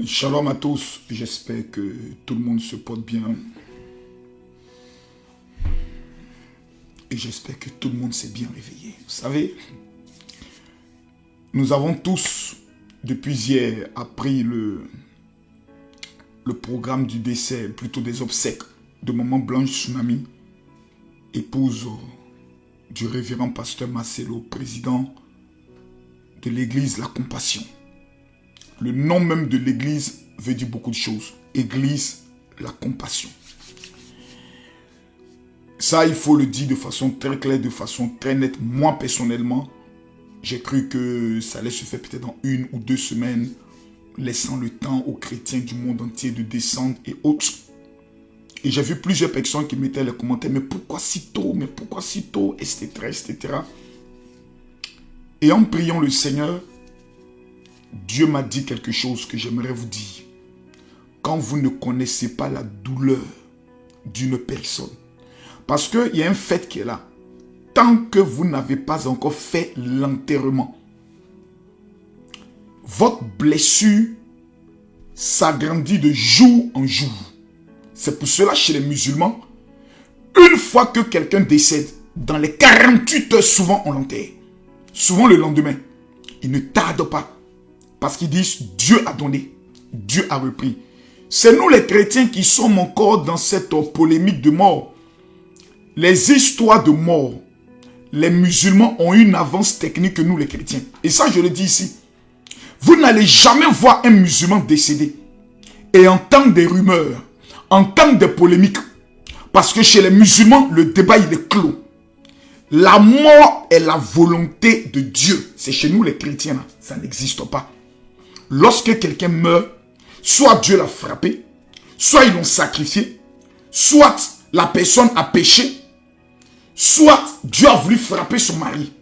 Shalom à tous, j'espère que tout le monde se porte bien et j'espère que tout le monde s'est bien réveillé. Vous savez, nous avons tous, depuis hier, appris le programme du décès, plutôt des obsèques de Maman Blanche Tsunami, épouse du révérend pasteur Marcelo, président de l'église La Compassion. Le nom même de l'église veut dire beaucoup de choses. Église, la compassion. Ça, il faut le dire de façon très claire, de façon très nette. Moi, personnellement, j'ai cru que ça allait se faire peut-être dans 1 ou 2 semaines, laissant le temps aux chrétiens du monde entier de descendre et autres. Et j'ai vu plusieurs personnes qui mettaient les commentaires, mais pourquoi si tôt, mais pourquoi si tôt, etc., etc. Et en priant le Seigneur, Dieu m'a dit quelque chose que j'aimerais vous dire. Quand vous ne connaissez pas la douleur d'une personne, parce qu'il y a un fait qui est là. Tant que vous n'avez pas encore fait l'enterrement, votre blessure s'agrandit de jour en jour. C'est pour cela, chez les musulmans, une fois que quelqu'un décède, dans les 48 heures, souvent on l'enterre. Souvent le lendemain. Il ne tarde pas. Parce qu'ils disent, Dieu a donné, Dieu a repris. C'est nous les chrétiens qui sommes encore dans cette polémique de mort. Les histoires de mort, les musulmans ont une avance technique que nous les chrétiens. Et ça, je le dis ici. Vous n'allez jamais voir un musulman décédé et entendre des rumeurs, entendre des polémiques. Parce que chez les musulmans, le débat, il est clos. La mort est la volonté de Dieu. C'est chez nous les chrétiens, là. Ça n'existe pas. Lorsque quelqu'un meurt, soit Dieu l'a frappé, soit ils l'ont sacrifié, soit la personne a péché, soit Dieu a voulu frapper son mari.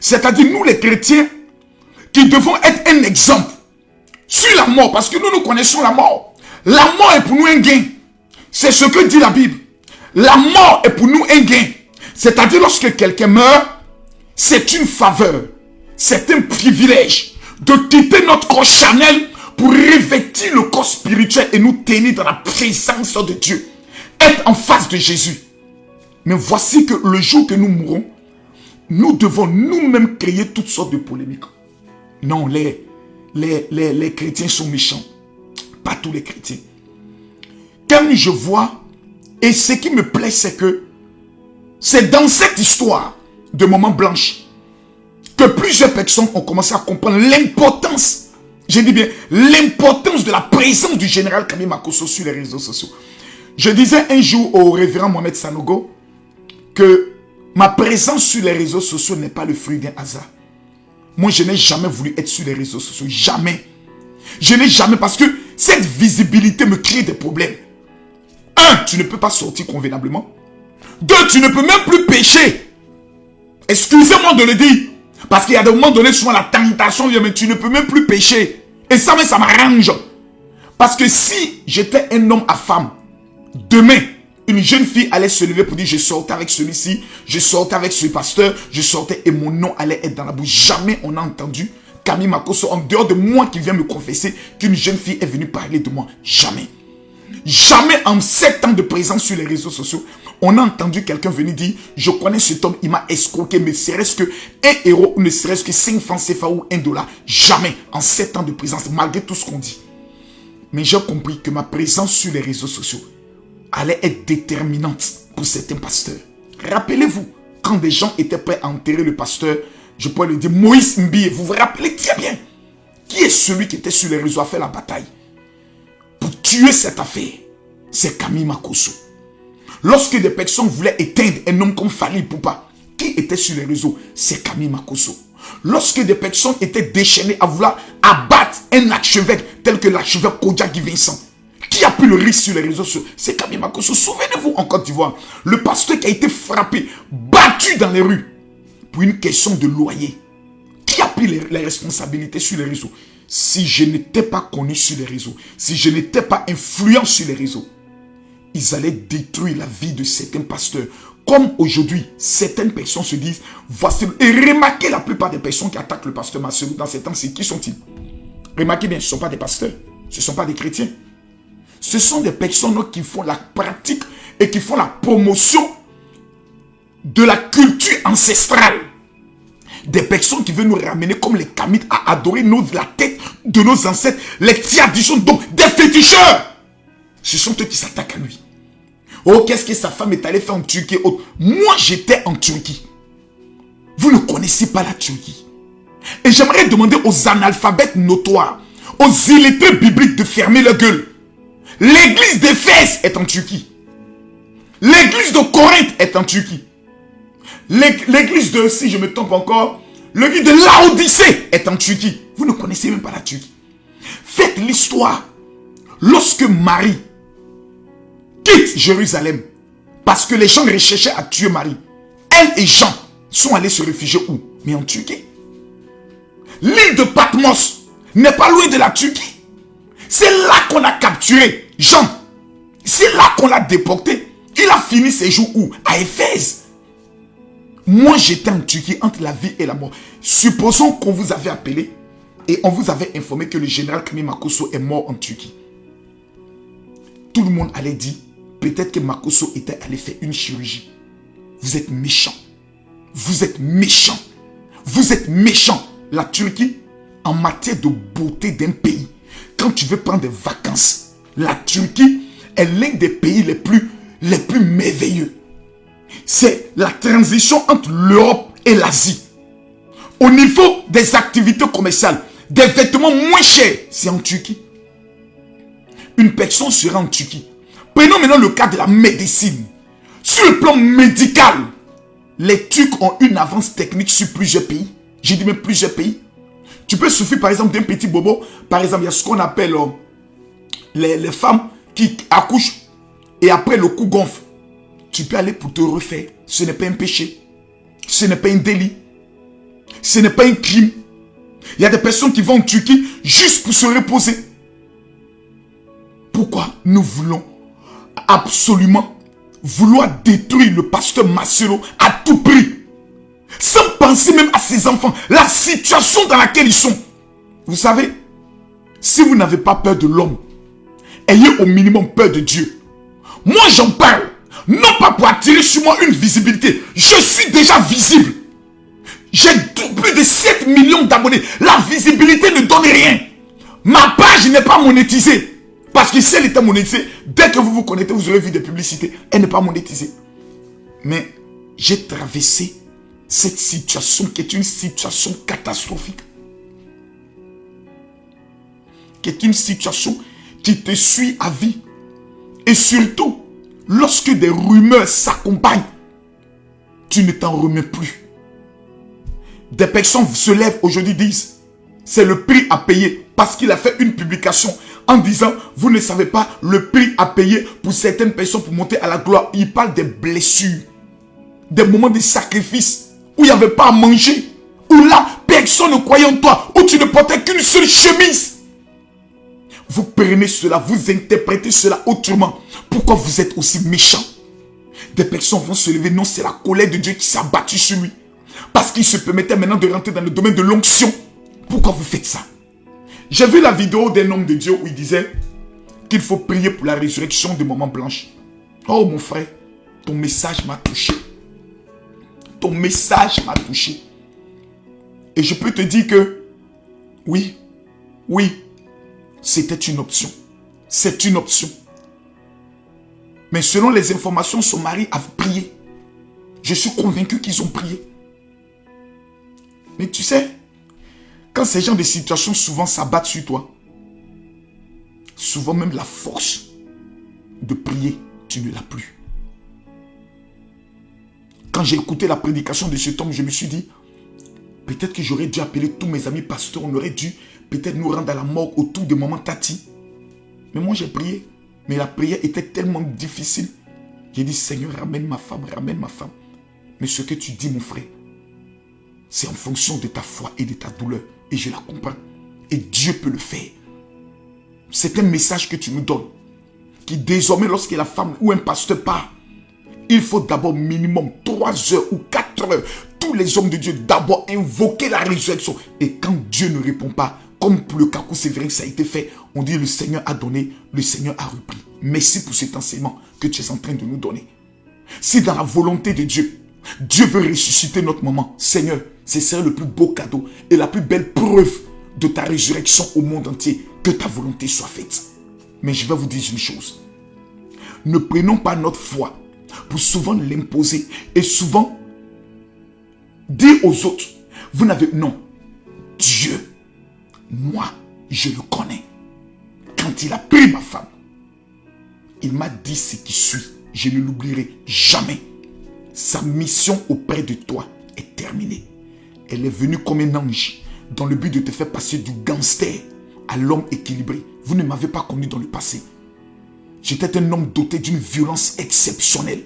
C'est-à-dire nous les chrétiens qui devons être un exemple sur la mort, parce que nous connaissons la mort. La mort est pour nous un gain. C'est ce que dit la Bible. La mort est pour nous un gain. C'est-à-dire lorsque quelqu'un meurt, c'est une faveur, c'est un privilège de quitter notre corps charnel pour revêtir le corps spirituel et nous tenir dans la présence de Dieu. Être en face de Jésus. Mais voici que le jour que nous mourrons, nous devons nous-mêmes créer toutes sortes de polémiques. Non, les chrétiens sont méchants. Pas tous les chrétiens. Quand je vois, et ce qui me plaît, c'est que c'est dans cette histoire de Maman Blanche que plusieurs personnes ont commencé à comprendre l'importance, je dis bien, l'importance de la présence du général Kami Makosso sur les réseaux sociaux. Je disais un jour au révérend Mohamed Sanogo que ma présence sur les réseaux sociaux n'est pas le fruit d'un hasard. Moi, je n'ai jamais voulu être sur les réseaux sociaux. Jamais. Je n'ai jamais, parce que cette visibilité me crée des problèmes. 1, tu ne peux pas sortir convenablement. 2, tu ne peux même plus pécher. Excusez-moi de le dire. Parce qu'il y a des moments donnés, souvent la tentation vient, mais tu ne peux même plus pécher. Et ça, mais ça m'arrange. Parce que si j'étais un homme à femme, demain, une jeune fille allait se lever pour dire, je sortais avec celui-ci, je sortais avec ce pasteur, je sortais et mon nom allait être dans la bouche. Jamais on a entendu Kami Makosso, en dehors de moi qui vient me confesser, qu'une jeune fille est venue parler de moi. Jamais. Jamais en 7 ans de présence sur les réseaux sociaux, on a entendu quelqu'un venir dire, je connais cet homme, il m'a escroqué, mais serait-ce que 1 euro ou ne serait-ce que 5 francs CFA ou 1 dollar. Jamais en 7 ans de présence, malgré tout ce qu'on dit. Mais j'ai compris que ma présence sur les réseaux sociaux allait être déterminante pour certains pasteurs. Rappelez-vous, quand des gens étaient prêts à enterrer le pasteur, je pourrais le dire, Moïse Mbie, vous vous rappelez très bien. Qui est celui qui était sur les réseaux à faire la bataille pour tuer cette affaire? C'est Kami Makosso. Lorsque des personnes voulaient éteindre un homme comme Fally Ipupa, qui était sur les réseaux? C'est Kami Makosso. Lorsque des personnes étaient déchaînées à vouloir abattre un archevêque tel que l'archevêque Kodja Guy Vincent, qui a pris le risque sur les réseaux sociaux? C'est Kami Makosso. Souvenez-vous en Côte d'Ivoire, le pasteur qui a été frappé, battu dans les rues pour une question de loyer. Qui a pris les responsabilités sur les réseaux? Si je n'étais pas connu sur les réseaux, si je n'étais pas influent sur les réseaux, ils allaient détruire la vie de certains pasteurs. Comme aujourd'hui, certaines personnes se disent, voici. Et remarquez la plupart des personnes qui attaquent le pasteur Marcelo dans ces temps-ci, qui sont-ils? Remarquez bien, ce ne sont pas des pasteurs. Ce ne sont pas des chrétiens. Ce sont des personnes qui font la pratique et qui font la promotion de la culture ancestrale. Des personnes qui veulent nous ramener comme les Kamites à adorer la tête de nos ancêtres, les traditions, donc des féticheurs. Ce sont eux qui s'attaquent à lui. Oh, qu'est-ce que sa femme est allée faire en Turquie? Moi, j'étais en Turquie. Vous ne connaissez pas la Turquie. Et j'aimerais demander aux analphabètes notoires, aux illettrés bibliques de fermer leur gueule. L'église d'Éphèse est en Turquie. L'église de Corinthe est en Turquie. L'église de, si je me trompe encore, l'église de Laodicée est en Turquie. Vous ne connaissez même pas la Turquie. Faites l'histoire. Lorsque Marie quitte Jérusalem, parce que les gens recherchaient à tuer Marie, elle et Jean sont allés se réfugier où? Mais en Turquie. L'île de Patmos n'est pas loin de la Turquie. C'est là qu'on a capturé Jean. C'est là qu'on l'a déporté. Il a fini ses jours où? À Éphèse. Moi, j'étais en Turquie entre la vie et la mort. Supposons qu'on vous avait appelé et on vous avait informé que le général Kami Makosso est mort en Turquie. Tout le monde allait dire, peut-être que Makosso était allé faire une chirurgie. Vous êtes méchants. Vous êtes méchants. Vous êtes méchants. La Turquie, en matière de beauté d'un pays, quand tu veux prendre des vacances, la Turquie est l'un des pays les plus merveilleux. C'est la transition entre l'Europe et l'Asie. Au niveau des activités commerciales, des vêtements moins chers, c'est en Turquie. Une personne sera en Turquie. Prenons maintenant le cas de la médecine. Sur le plan médical, les Turcs ont une avance technique sur plusieurs pays. J'ai dit même plusieurs pays. Tu peux souffrir par exemple d'un petit bobo. Par exemple, il y a ce qu'on appelle les femmes qui accouchent et après le cou gonfle. Tu peux aller pour te refaire. Ce n'est pas un péché. Ce n'est pas un délit. Ce n'est pas un crime. Il y a des personnes qui vont en Turquie juste pour se reposer. Pourquoi nous voulons absolument vouloir détruire le pasteur Marcelo à tout prix? Sans penser même à ses enfants. La situation dans laquelle ils sont. Vous savez, si vous n'avez pas peur de l'homme, ayez au minimum peur de Dieu. Moi j'en parle. Non pas pour attirer sur moi une visibilité. Je suis déjà visible. J'ai plus de 7 millions d'abonnés. La visibilité ne donne rien. Ma page n'est pas monétisée. Parce que si elle était monétisée, dès que vous vous connectez, vous aurez vu des publicités. Elle n'est pas monétisée. Mais j'ai traversé cette situation qui est une situation catastrophique. Qui est une situation qui te suit à vie. Et surtout, lorsque des rumeurs s'accompagnent, tu ne t'en remets plus. Des personnes se lèvent aujourd'hui et disent, c'est le prix à payer parce qu'il a fait une publication en disant, vous ne savez pas le prix à payer pour certaines personnes pour monter à la gloire. Il parle des blessures, des moments de sacrifice où il n'y avait pas à manger, où là, personne ne croyait en toi, où tu ne portais qu'une seule chemise. Vous prenez cela, vous interprétez cela autrement. Pourquoi vous êtes aussi méchant? Des personnes vont se lever. Non, c'est la colère de Dieu qui s'est abattue sur lui. Parce qu'il se permettait maintenant de rentrer dans le domaine de l'onction. Pourquoi vous faites ça? J'ai vu la vidéo d'un homme de Dieu où il disait qu'il faut prier pour la résurrection de Maman Blanche. Oh mon frère, ton message m'a touché. Ton message m'a touché. Et je peux te dire que, oui, c'était une option. C'est une option. Mais selon les informations, son mari a prié. Je suis convaincu qu'ils ont prié. Mais tu sais, quand ces gens de situations souvent s'abattent sur toi, souvent même la force de prier, tu ne l'as plus. Quand j'ai écouté la prédication de cet homme, je me suis dit, peut-être que j'aurais dû appeler tous mes amis pasteurs, on aurait dû peut-être nous rendre à la mort autour de maman Tati. Mais moi j'ai prié. Mais la prière était tellement difficile. J'ai dit, Seigneur, ramène ma femme, ramène ma femme. Mais ce que tu dis, mon frère, c'est en fonction de ta foi et de ta douleur. Et je la comprends. Et Dieu peut le faire. C'est un message que tu nous donnes. Qui désormais, lorsque la femme ou un pasteur part, il faut d'abord minimum 3 heures ou 4 heures. Tous les hommes de Dieu d'abord invoquer la résurrection. Et quand Dieu ne répond pas, Comme pour le Kakou Séverin, ça a été fait. On dit le Seigneur a donné, le Seigneur a repris. Merci pour cet enseignement que tu es en train de nous donner. Si dans la volonté de Dieu, Dieu veut ressusciter notre maman, Seigneur, ce serait le plus beau cadeau et la plus belle preuve de ta résurrection au monde entier. Que ta volonté soit faite. Mais je vais vous dire une chose. Ne prenons pas notre foi pour souvent l'imposer et souvent dire aux autres, vous n'avez... Non. Dieu, moi, je le connais. Quand il a pris ma femme, il m'a dit ce qui suit. Je ne l'oublierai jamais. Sa mission auprès de toi est terminée. Elle est venue comme un ange dans le but de te faire passer du gangster à l'homme équilibré. Vous ne m'avez pas connu dans le passé. J'étais un homme doté d'une violence exceptionnelle.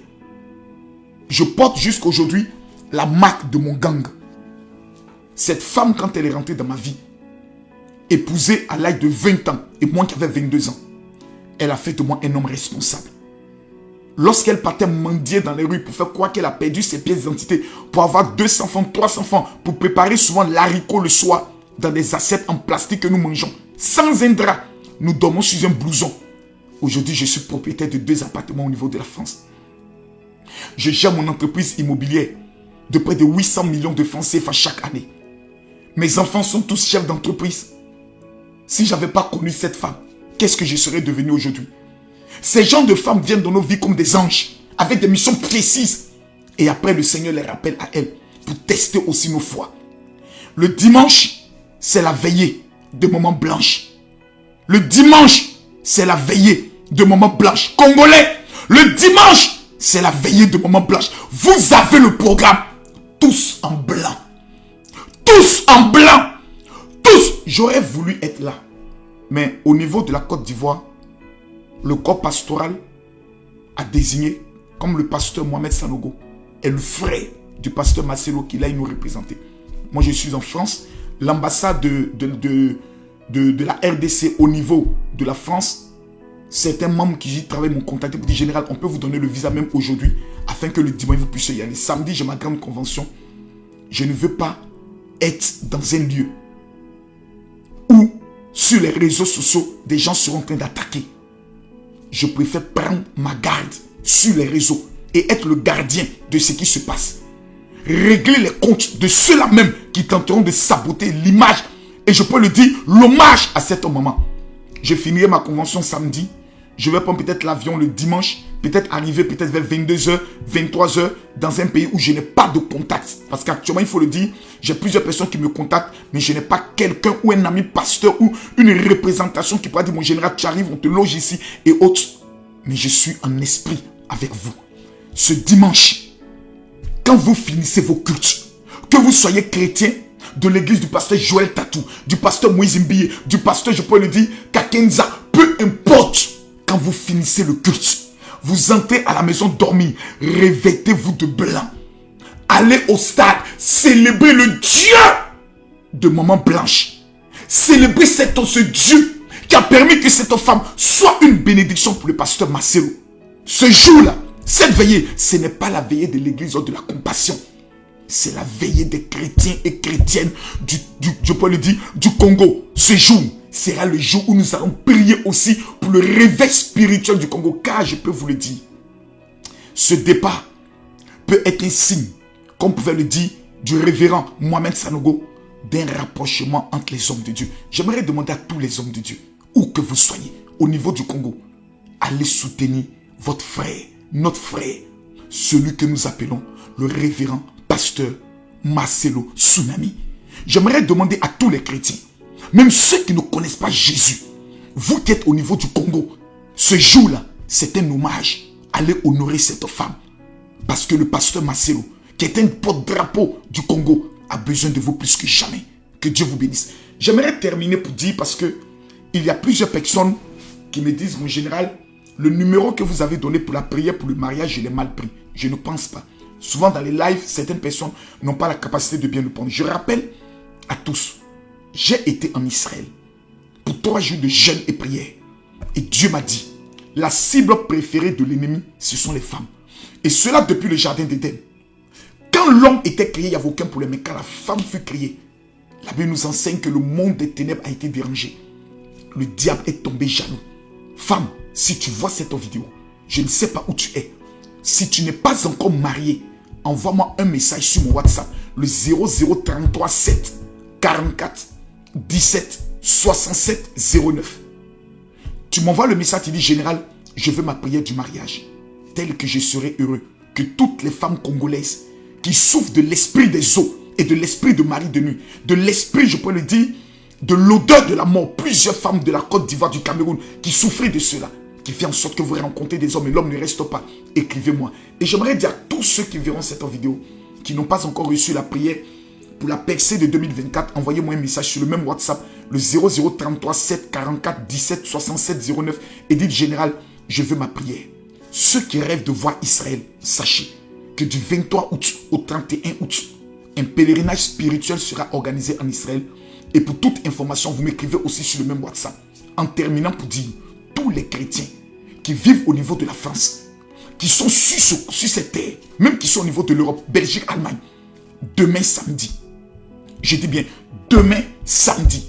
Je porte jusqu'à aujourd'hui la marque de mon gang. Cette femme, quand elle est rentrée dans ma vie, épousée à l'âge de 20 ans, et moi qui avais 22 ans, elle a fait de moi un homme responsable. Lorsqu'elle partait mendier dans les rues pour faire croire qu'elle a perdu ses pièces d'identité, pour avoir 200 francs, 300 francs, pour préparer souvent l'haricot le soir dans des assiettes en plastique que nous mangeons, sans un drap, nous dormons sur un blouson. Aujourd'hui, je suis propriétaire de 2 appartements au niveau de la France. Je gère mon entreprise immobilière de près de 800 millions de francs CFA chaque année. Mes enfants sont tous chefs d'entreprise. Si je n'avais pas connu cette femme, qu'est-ce que je serais devenu aujourd'hui? Ces gens de femmes viennent dans nos vies comme des anges, avec des missions précises. Et après, le Seigneur les rappelle à elles pour tester aussi nos foi. Le dimanche, c'est la veillée de moments blanches. Le dimanche, c'est la veillée de moments blanches. Congolais, le dimanche, c'est la veillée de moments blanches. Vous avez le programme. Tous en blanc. Tous en blanc. Tous. J'aurais voulu être là. Mais au niveau de la Côte d'Ivoire, le corps pastoral a désigné comme le pasteur Mohamed Sanogo est le frère du pasteur Marcelo qui l'a nous représenter. Moi, je suis en France. L'ambassade de la RDC au niveau de la France, certains membres qui y travaillent m'ont contacté pour dire, général, on peut vous donner le visa même aujourd'hui afin que le dimanche vous puissiez y aller. Samedi, j'ai ma grande convention. Je ne veux pas être dans un lieu où sur les réseaux sociaux, des gens seront en train d'attaquer. Je préfère prendre ma garde sur les réseaux et être le gardien de ce qui se passe. Régler les comptes de ceux-là même qui tenteront de saboter l'image et je peux le dire, l'hommage à cet moment. Je finirai ma convention samedi. Je vais prendre peut-être l'avion le dimanche, peut-être arriver peut-être vers 22h, 23h dans un pays où je n'ai pas de contact. Parce qu'actuellement, il faut le dire, j'ai plusieurs personnes qui me contactent, mais je n'ai pas quelqu'un ou un ami pasteur ou une représentation qui pourra dire, mon général, tu arrives, on te loge ici et autres. Mais je suis en esprit avec vous. Ce dimanche, quand vous finissez vos cultes, que vous soyez chrétien, de l'église du pasteur Joël Tatou, du pasteur Moïse Mbiye, du pasteur, je peux le dire, Kakenza, peu importe. Quand vous finissez le culte, vous entrez à la maison dormir, revêtez-vous de blanc. Allez au stade, célébrez le Dieu de Maman Blanche. Célébrez ce Dieu qui a permis que cette femme soit une bénédiction pour le pasteur Marcelo. Ce jour-là, cette veillée, ce n'est pas la veillée de l'église de la compassion. C'est la veillée des chrétiens et chrétiennes je peux le dire, du Congo. Ce jour sera le jour où nous allons prier aussi pour le réveil spirituel du Congo. Car je peux vous le dire, ce départ peut être un signe, comme pouvait le dire, du révérend Mohamed Sanogo, d'un rapprochement entre les hommes de Dieu. J'aimerais demander à tous les hommes de Dieu, où que vous soyez, au niveau du Congo, allez soutenir votre frère, notre frère, celui que nous appelons le révérend pasteur Marcelo Tsunami. J'aimerais demander à tous les chrétiens, même ceux qui ne connaissent pas Jésus, vous qui êtes au niveau du Congo, ce jour-là, c'est un hommage. Allez honorer cette femme. Parce que le pasteur Marcelo, qui est un porte-drapeau du Congo, a besoin de vous plus que jamais. Que Dieu vous bénisse. J'aimerais terminer pour dire, parce que il y a plusieurs personnes qui me disent, mon général, le numéro que vous avez donné pour la prière, pour le mariage, je l'ai mal pris. Je ne pense pas. Souvent dans les lives, certaines personnes n'ont pas la capacité de bien le prendre. Je rappelle à tous, j'ai été en Israël pour 3 jours de jeûne et prière. Et Dieu m'a dit, la cible préférée de l'ennemi, ce sont les femmes. Et cela depuis le jardin d'Éden. Quand l'homme était créé, il n'y avait aucun problème. Mais quand la femme fut créée, La Bible nous enseigne que le monde des ténèbres a été dérangé. Le diable est tombé jaloux. Femme, si tu vois cette vidéo, je ne sais pas où tu es. Si tu n'es pas encore marié, envoie-moi un message sur mon WhatsApp, le 0033 7 44 17 67 09. Tu m'envoies le message, tu dis, général, je veux ma prière du mariage, tel que je serai heureux que toutes les femmes congolaises qui souffrent de l'esprit des eaux et de l'esprit de mari de nuit, de l'esprit, je peux le dire, de l'odeur de la mort. Plusieurs femmes de la Côte d'Ivoire, du Cameroun, qui souffraient de cela, qui fait en sorte que vous rencontrez des hommes et l'homme ne reste pas. Écrivez-moi. Et j'aimerais dire à tous ceux qui verront cette vidéo, qui n'ont pas encore reçu la prière pour la percée de 2024, envoyez-moi un message sur le même WhatsApp, le 0033 7 44 17 67 09, et dites, général, je veux ma prière. Ceux qui rêvent de voir Israël, sachez que du 23 août au 31 août, un pèlerinage spirituel sera organisé en Israël. Et pour toute information, vous m'écrivez aussi sur le même WhatsApp. En terminant, pour dire, tous les chrétiens qui vivent au niveau de la France, qui sont sur cette terre, même qui sont au niveau de l'Europe, Belgique, Allemagne, demain samedi, je dis bien demain samedi,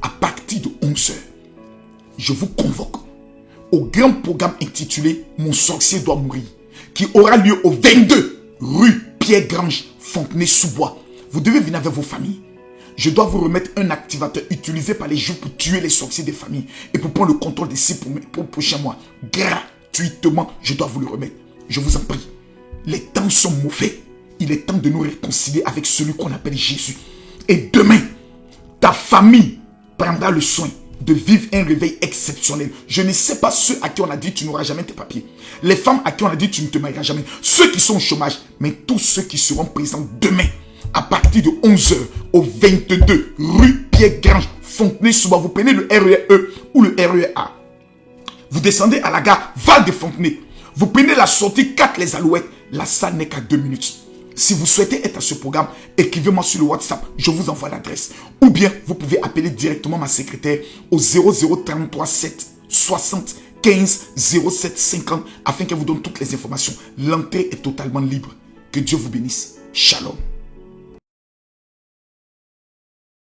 à partir de 11 h, je vous convoque au grand programme intitulé « Mon sorcier doit mourir », qui aura lieu au 22 rue Pierre-Grange, Fontenay-sous-Bois. Vous devez venir avec vos familles. Je dois vous remettre un activateur utilisé par les Juifs pour tuer les sorciers des familles et pour prendre le contrôle des sites pour le prochain mois. Gratuitement, je dois vous le remettre. Je vous en prie. Les temps sont mauvais. Il est temps de nous réconcilier avec celui qu'on appelle Jésus. Et demain, ta famille prendra le soin de vivre un réveil exceptionnel. Je ne sais pas ceux à qui on a dit tu n'auras jamais tes papiers. Les femmes à qui on a dit tu ne te marieras jamais. Ceux qui sont au chômage. Mais tous ceux qui seront présents demain, à partir de 11 h au 22 rue Pierre-Grange, Fontenay-sous-Bois. Vous prenez le RER-E ou le RER-A. Vous descendez à la gare Val de Fontenay. Vous prenez la sortie 4 les Alouettes. La salle n'est qu'à 2 minutes. Si vous souhaitez être à ce programme, écrivez-moi sur le WhatsApp. Je vous envoie l'adresse. Ou bien, vous pouvez appeler directement ma secrétaire au 0033 7 60 15 07 50 afin qu'elle vous donne toutes les informations. L'entrée est totalement libre. Que Dieu vous bénisse. Shalom.